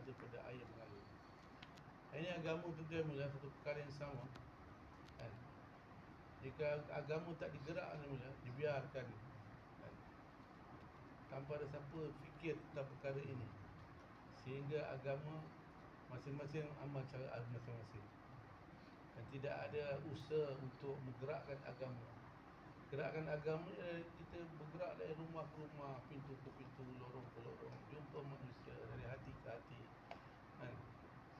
daripada air mengalir. Ini agama tuan-tuan mula satu perkara yang sama kan? Jika agama tak digerakkan mula, dibiarkan kan? Tanpa ada siapa fikir tentang perkara ini, sehingga agama masing-masing amal cara masing-masing, dan tidak ada usaha untuk menggerakkan agama. Gerakan agama kita bergerak dari rumah ke rumah, pintu ke pintu, lorong ke lorong, jumpa manusia dari hati ke hati kan?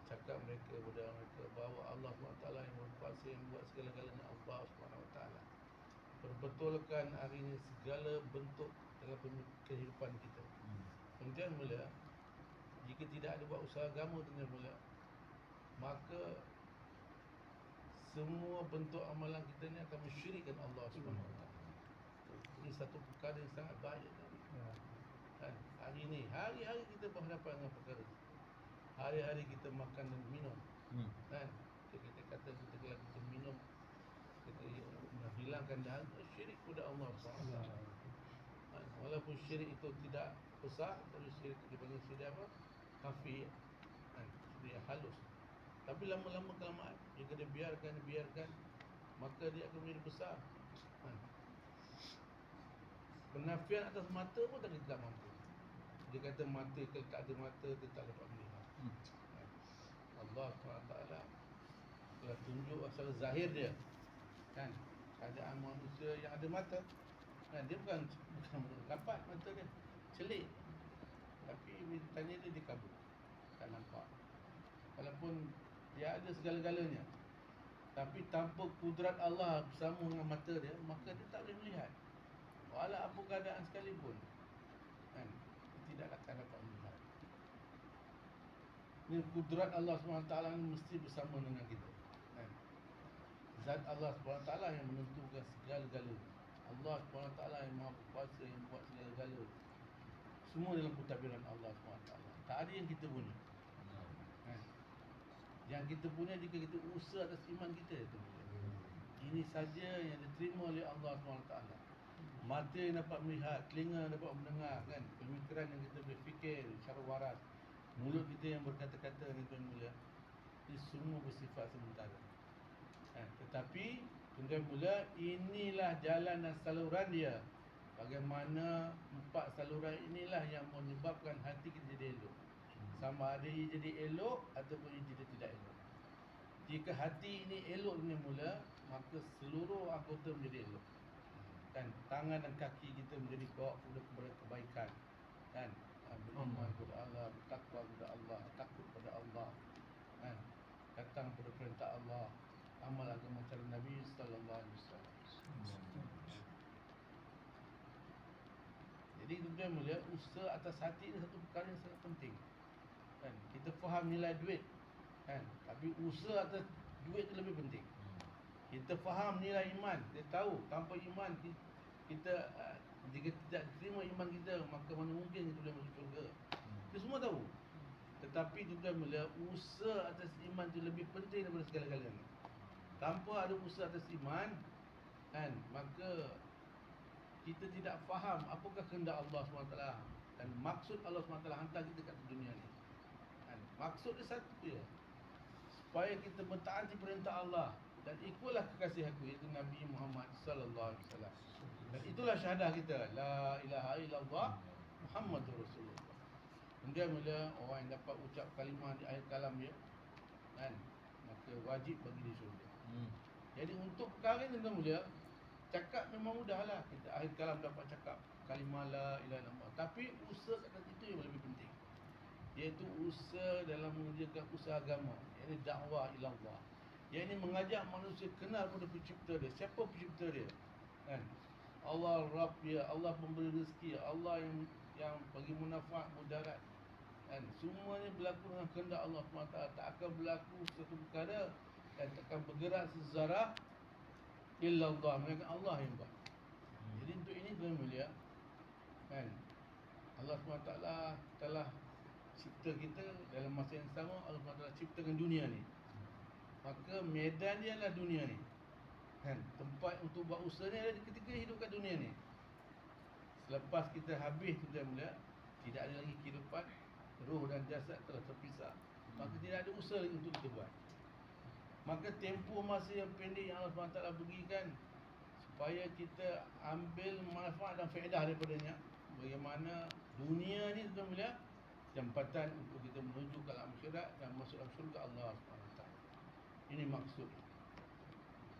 Cakap mereka, berdoa mereka bahawa Allah SWT yang berkuasa, yang buat segala-galanya Allah SWT. Perbetulkan hari ini segala bentuk dalam kehidupan kita. Kemudian mula, jika tidak ada buat usaha agama dengan mula, maka semua bentuk amalan kita ni akan mensyirikkan Allah SWT. Ini satu perkara yang sangat bahaya kan? Hari ni, hari-hari kita berhadapan dengan perkara. Hari-hari kita makan dan minum kan? Kita kata kalau kita minum, kita menghilangkan dahaga, syirik kepada Allah SWT kan? Walaupun syirik itu tidak besar, tapi syirik dipanggil syirik apa? Khafi kan? Syirik halus. Tapi lama-lama kelamaan, jika dia biarkan, maka dia akan menjadi besar kan? Penafian atas mata pun tak kita mampu. Dia kata mata, kalau tak ada mata, dia tak dapat melihat kan? Allah SWT telah tunjuk asal zahir dia kan? Keadaan manusia yang ada mata kan? Dia bukan rapat mata dia, celik. Tapi bila tanya dia kabur, tak nampak. Walaupun dia ada segala-galanya, tapi tanpa kudrat Allah bersama dengan mata dia, maka dia tak boleh melihat. Walau apa keadaan sekalipun kan? Dia tidak akan dapat melihat. Ini kudrat Allah SWT mesti bersama dengan kita kan? Zat Allah SWT yang menentukan segala-galanya. Allah SWT yang maha berkuasa, yang buat segala-galanya. Semua dalam pentadbiran Allah SWT. Tak ada yang kita punya kan? Yang kita punya jika kita usaha atas iman kita itu. Ini saja yang diterima oleh Allah SWT. Mata yang dapat melihat, telinga dapat mendengar kan? Pemikiran yang kita boleh fikir secara waras, mulut kita yang berkata-kata ni tuan mulia, ini semua bersifat sementara kan? Tetapi tuan mula, inilah jalan dan saluran dia. Bagaimana empat saluran inilah yang menyebabkan hati kita jadi elok. Sama ada ia jadi elok ataupun ia jadi tidak elok. Jika hati ini elok dengan mula, maka seluruh anggota menjadi elok kan? Tangan dan kaki kita menjadi bawa kepada kebaikan kan? Beriman kepada Allah, bertakwa kepada Allah, takut kepada Allah kan? Datang pada perintah Allah, amal agama cara Nabi sallallahu alaihi wasallam. Jadi tuan-tuan mulia, usaha atas hati ini satu perkara yang sangat penting kan? Kita faham nilai duit kan? Tapi usaha atas duit itu lebih penting. Kita faham nilai iman, kita tahu tanpa iman kita jika tidak terima iman kita, maka mana mungkin kita boleh masuk syurga. Kita semua tahu. Tetapi tuan-tuan mulia, usaha atas iman itu lebih penting daripada segala-galanya. Tanpa ada usaha atas iman kan, maka kita tidak faham apakah kehendak Allah SWT dan maksud Allah SWT hantar kita kat dunia ni kan? Maksud dia satu je, supaya kita mentaati perintah Allah dan ikutlah kekasih aku, iaitu Nabi Muhammad sallallahu alaihi wasallam. Dan itulah syahadah kita, la ilaha illallah Muhammadur Rasulullah. Kemudian bila orang yang dapat ucap kalimah di akhir kalam dia kan, maka wajib bagi dia syurga. Jadi untuk perkara ni tuan mulia, cakap memang mudahlah, kita akhir kalam dapat cakap kalimah la ilaha illallah. Tapi usaha kat itu yang lebih penting, iaitu usaha dalam mengerjakan usaha agama, iaitu dakwah ilallah. Yang ini mengajak manusia kenal pada pencipta dia. Siapa pencipta dia kan? Allah Rabb dia, Allah pemberi rezeki, Allah yang bagi manfaat mudarat kan? Semuanya berlaku dengan kehendak Allah SWT. Tak akan berlaku satu perkara dan tak akan bergerak sezarah illallah, melainkan Allah yang buat. Jadi untuk ini tuan mulia kan, Allah SWT telah cipta kita. Dalam masa yang sama Allah SWT ciptakan dunia ni, maka medan dia adalah dunia ni kan? Tempat untuk buat usaha ni ada ketika hidup kat dunia ni. Selepas kita habis tuan mulia, tidak ada lagi kehidupan Roh dan jasad telah terpisah, maka tidak ada usaha lagi untuk kita buat. Maka tempoh masa yang pendek yang Allah SWT berikan supaya kita ambil manfaat dan faedah daripadanya. Bagaimana dunia ni tuan-tuan tempatan untuk kita menuju ke alam akhirat dan masuk dalam syurga Allah SWT. Ini maksud.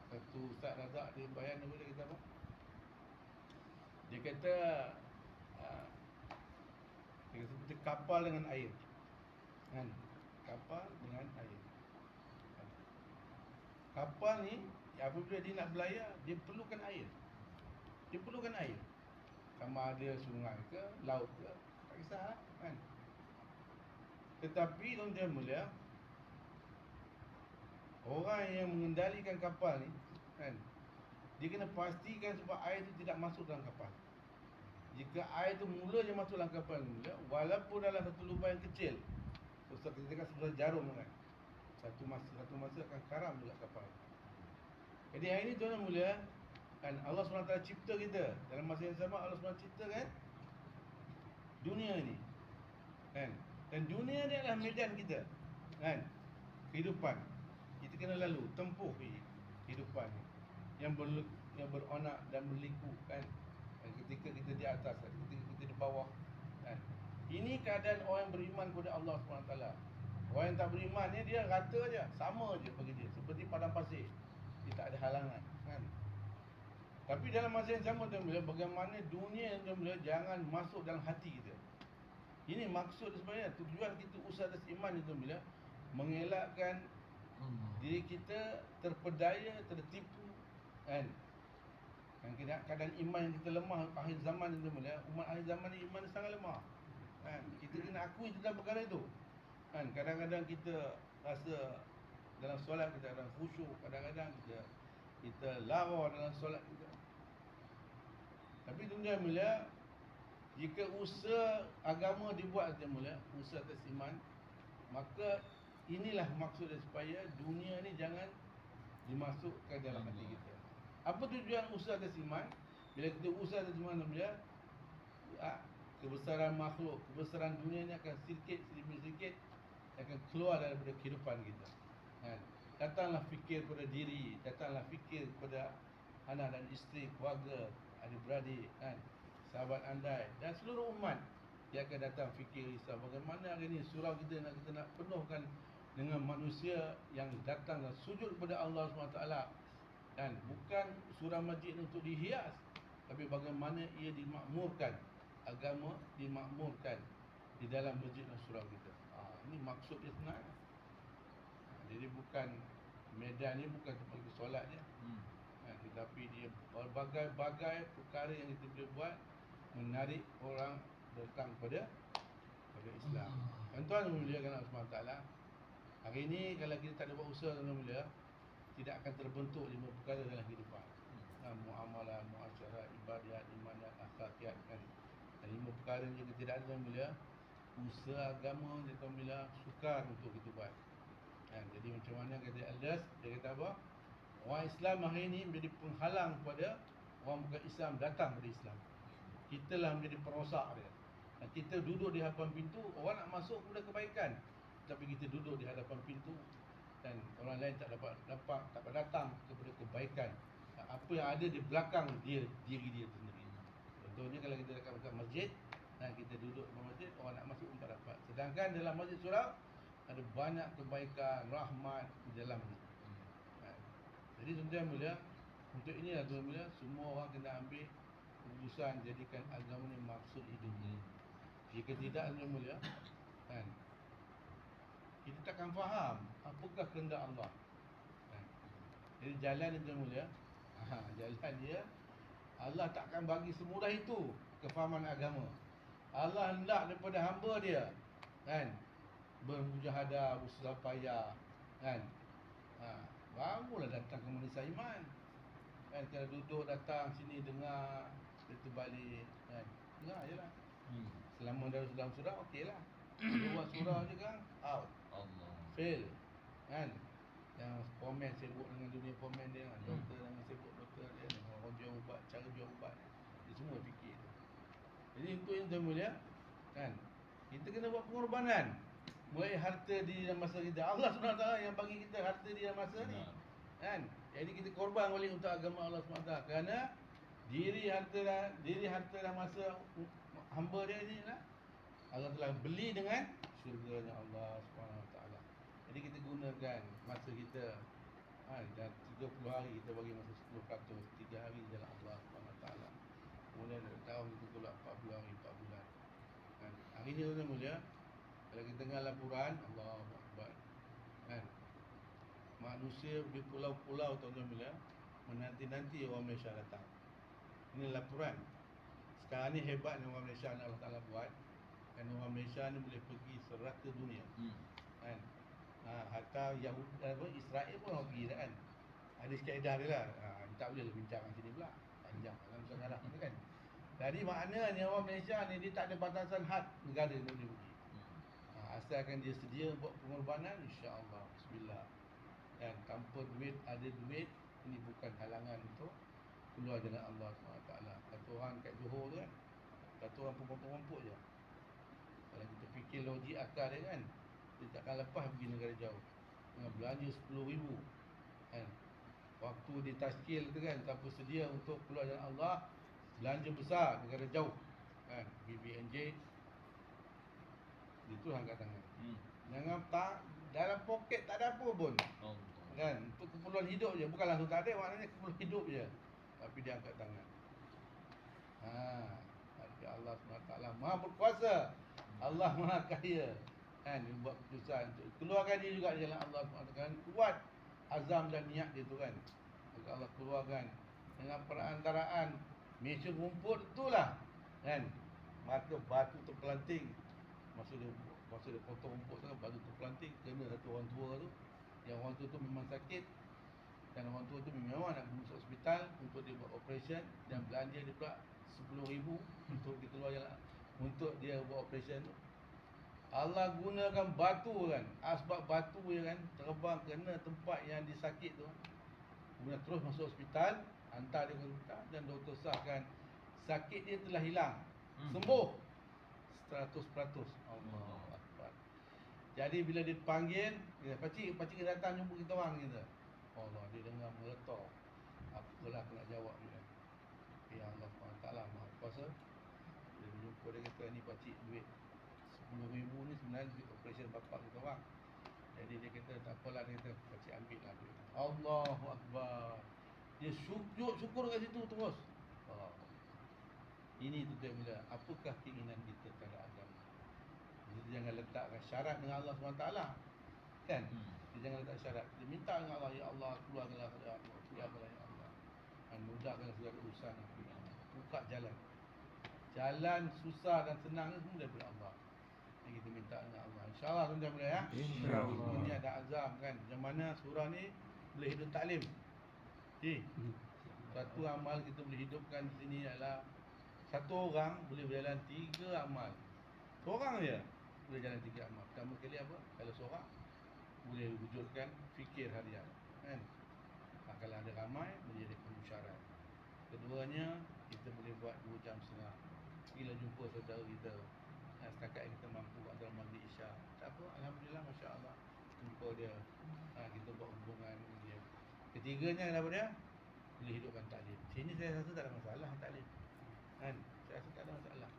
Satu Ustaz Razak dia bayan apa dia kata apa? Dia kata dia kata seperti kapal dengan air. Kan? Kapal dengan air. Kapal ni apabila dia nak berlayar, dia perlukan air. Dia perlukan air. Sama ada sungai ke, laut ke, tak kisah kan. Tetapi tuan-tuan mulia, orang yang mengendalikan kapal ni kan, dia kena pastikan supaya air itu tidak masuk dalam kapal. Jika air itu mulanya masuk dalam kapal ni, walaupun dalam satu lubang yang kecil, Ustaz katakan sebesar jarum kan, satu masa akan karam juga kapal. Jadi hari ini tuan-tuan mulia kan, Allah SWT cipta kita. Dalam masa yang sama Allah SWT ciptakan dunia ini kan. Dan dunia ni adalah medan kita kan, kehidupan. Kita kena lalu tempuh kehidupan ni yang beronak dan berliku kan. Dan ketika kita di atas, ketika kita di bawah kan. Ini keadaan orang yang beriman kepada Allah SWT. Orang yang tak beriman ni dia rata je, sama je bagi dia, seperti padang pasir. Dia tak ada halangan kan. Tapi dalam masa yang sama tuan-tuan, bagaimana dunia yang tuan-tuan jangan masuk dalam hati kita. Ini maksud sebenarnya, tujuan kita usaha atas iman itu tuan-tuan, mengelakkan diri kita terpedaya, tertipu kan. Dan keadaan iman yang kita lemah akhir zaman itu tuan-tuan, umat akhir zaman ni iman sangat lemah kan. Kita kena akui tentang perkara itu kan. Kadang-kadang kita rasa dalam solat kita ada khusyuk, kadang-kadang kita lara dalam solat kita. Tapi tuan-tuan mulia, jika usaha agama dibuat tuan mulia, usaha atas iman, maka inilah maksud dia, supaya dunia ni jangan dimasukkan dalam hati kita. Apa tujuan usaha atas iman? Bila kita usaha atas iman tuan mulia, kebesaran makhluk, kebesaran dunia ni akan sedikit demi sedikit akan keluar daripada kehidupan kita kan. Datanglah fikir pada diri, datanglah fikir kepada anak dan isteri, keluarga, adik-beradik kan, sahabat andai dan seluruh umat. Dia akan datang fikir risau bagaimana hari ini surau kita nak penuhkan dengan manusia yang datang dan sujud kepada Allah SWT kan. Bukan surau masjid untuk dihias, tapi bagaimana ia dimakmurkan, agama dimakmurkan di dalam masjid dan surau kita. Ini maksud dia sebenarnya. Jadi bukan medan ni bukan tempat kita solat je. Tetapi dia berbagai-bagai perkara yang kita boleh buat menarik orang datang pada Islam. Tuan-tuan memuliakan Allah SWT. Hari ini kalau kita tak ada buat usaha tuan mulia, tidak akan terbentuk 5 perkara dalam kehidupan. Muamalah, muasyarah, ibadat, imanat, akhlakiyat kan. Dan 5 perkara ni jika tidak ada tuan mulia, usaha agama dia tuan mulia sukar untuk kita buat. Jadi macam mana kata Al-Das, dia kata apa? Orang Islam hari ini menjadi penghalang kepada orang bukan Islam datang kepada Islam. Kita lah menjadi perosak dia. Dan kita duduk di hadapan pintu, orang nak masuk kepada kebaikan, tapi kita duduk di hadapan pintu dan orang lain tak dapat datang kepada kebaikan. Apa yang ada di belakang diri dia sendiri. Contohnya kalau kita dekat masjid dan kita duduk di masjid, orang nak masuk pun tak dapat. Sedangkan dalam masjid surau ada banyak kebaikan, rahmat di dalamnya. Jadi tuan-tuan mulia, untuk inilah tuan mulia, semua orang kena ambil keputusan jadikan agama ni maksud hidup ni. Jika tidak tuan mulia kan, kita takkan faham apakah kehendak Allah kan. Jadi jalan tuan mulia, jalan dia, Allah takkan bagi semudah itu kefahaman agama. Allah hendak daripada hamba dia kan, bermujahadah, usaha payah kan. Barulah datang ke manusia iman kan. Kalau duduk datang sini dengar, kita balik kan, dengar je lah. Selama dalam surau okey lah. Buat surau je kan, out, fail kan. Yang komen sibuk dengan dunia komen dia kan. Doktor dengan sibuk doktor dia, dengan orang jual ubat, cara jual ubat dia semua fikir tu. Jadi untuk yang mulia kan, Kita kena buat pengorbanan. Mulai harta di dalam masa kita. Allah SWT yang bagi kita harta di dalam masa ni. Kan? Jadi kita korban balik untuk agama Allah SWT. Kerana diri harta dan masa hamba dia ni lah, Allah telah beli dengan syurga Allah SWT. Jadi kita gunakan masa kita, dah 30 hari kita bagi masa 10%, 3 hari jalan Allah SWT. Kemudian tahun kita pula 40 hari, 4 bulan. Kan? Hari ni tuan mulia, kalau kita dengar laporan, Allahu Akbar. Kan? Manusia di pulau-pulau tuan mulia menanti-nanti orang Malaysia datang. Ini laporan. Sekarang ni hebatnya orang Malaysia yang Allah Ta'ala buat. Dan orang Malaysia ni boleh pergi serata dunia. Kan? Hatta Yahudi, Israel pun orang pergi dah kan. Hadis kaedah dia lah. Tak boleh bincang kat sini pula. Panjang dalam sejarah ni kan. Jadi maknanya orang Malaysia ni dia tak ada batasan had negara yang boleh pergi. Asalkan dia sedia buat pengorbanan, insya-Allah. Bismillah. Dan tanpa duit, ada duit, ini bukan halangan untuk keluar jalan Allah SWT. Kata orang kat Johor tu kan, kata orang perempuan-perempuan je. Kalau kita fikir logik akal dia kan, dia takkan lepas pergi negara jauh dengan belanja 10,000 kan. Waktu dia taskil tu kan, tanpa sedia untuk keluar jalan Allah, belanja besar negara jauh kan, BBNJ itu angkat tangan. Jangan tak dalam poket tak ada apa pun. Kan, untuk keperluan hidup je, bukan langsung tak ada, maknanya keperluan hidup je. Tapi dia angkat tangan. Tapi Allah SWT Maha berkuasa, Allah Maha kaya. Kan, dia buat keputusan untuk keluarkan dia juga di jalan Allah SWT. Kan, kuat azam dan niat dia tu kan. Maka Allah keluarkan dengan perantaraan meja rumput itulah kan. Maka batu terpelanting. Masa dia potong rumput tu kan, batu terpelanting, kena satu orang tua tu. Yang orang tua tu memang sakit, dan orang tua tu memang nak masuk hospital untuk dia buat operation, dan belanja dia pula 10,000 untuk dia keluar jalan, untuk dia buat operation tu. Allah gunakan batu kan, asbab batu je kan, terbang kena tempat yang disakit tu. Kemudian terus masuk hospital, hantar dia ke hospital, dan doktor sahkan sakit dia telah hilang, sembuh 100%. Allah Akbar. Jadi bila dipanggil, pakcik datang jumpa kita orang kita. Allah, dia dengar meletak. Apalah aku nak jawab dia. Ya Allah SWT Maha Kuasa. Dia jumpa dia kata, ni pakcik duit 10,000 ni sebenarnya duit operation bapak kita orang. Jadi dia kata tak apalah, dia kata pakcik ambil lah duit. Allahu Akbar. Dia syukur kat situ terus. Ini tuan bila apakah keinginan kita terhadap agama. Kita jangan letakkan syarat dengan Allah SWT kan. Kita jangan letak syarat. Kita minta dengan Allah, ya Allah keluarkanlah ya Allah, keluarkanlah ya Allah, dan mudahkan segala urusan aku ya Allah. Buka jalan. Jalan susah dan senang ni semua daripada Allah. Yang kita minta dengan Allah. InsyaAllah tuan-tuan boleh ya. InsyaAllah. Ini ada azam kan. Yang mana surah ni boleh hidup taklim. Satu amal kita boleh hidupkan di sini adalah satu orang boleh berjalan 3 amal. Seorang je boleh jalan 3 amal. Pertama kali apa? Kalau seorang boleh wujudkan fikir harian kan. Kalau ada ramai boleh jadi musyarat. Keduanya kita boleh buat 2 jam setengah. Bila jumpa saudara kita, setakat kita mampu buat dalam maghrib isyak, tak apa, alhamdulillah, masya-Allah, jumpa dia, kita buat hubungan dengan dia. Ketiganya adalah apa dia? Boleh hidupkan taklim. Sini saya rasa tak ada masalah taklim kan, saya rasa tak ada masalah.